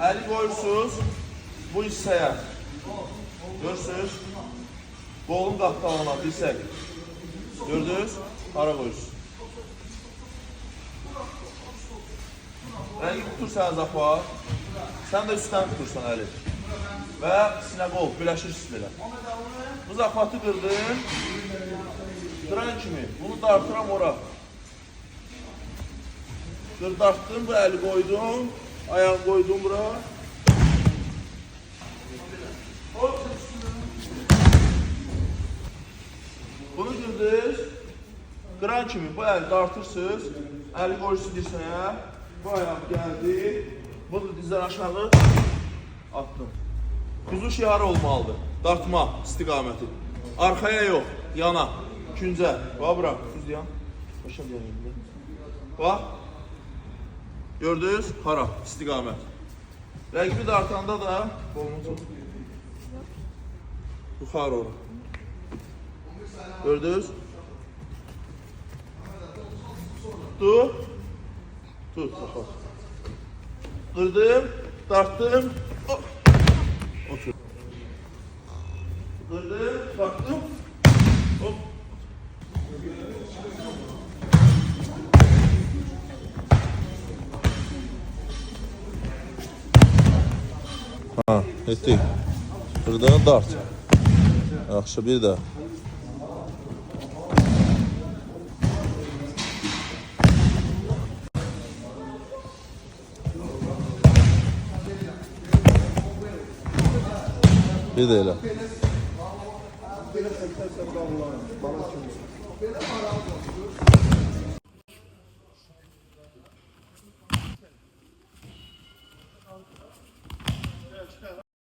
Əli qoyursunuz bu hissəyə. Görürsünüz? Qolun qattalığına dirsək. Gördünüz? Hara qoyursunuz. Rəngi tutursanız apar. Sən də üstdən tutursan əli. Və sinə qol birləşirsiniz belə. Bu zafatı qırdın. Qıran kimi bunu dartıram ora. Dartdım, bu əli qoydum. Ayağını qoydum bura. Bunu qırdınız. Qıran kimi bu əli dartırsınız. Əli qoyursunuz dirsəyə. Bu ayaq gəldi. Bunu dizdən aşağı attım. Kuzu şiarı olmalıdır. Dartma istiqaməti. Arxaya yox, yana. Küncə. Bax bura. Düz yan. Başa gəlin. Bax. Gördünüz? Hara? İstiqamət. Rəqibi dartanda da qolunu tut. Yuxarı ora. Gördünüz? Tut. Tut. Qırdım. Dartdım. Otur. Qırdım. Dartdım. Hop. Ha, etdik. Qırdığını dart. Yaxşı, bir də. Bir də elə.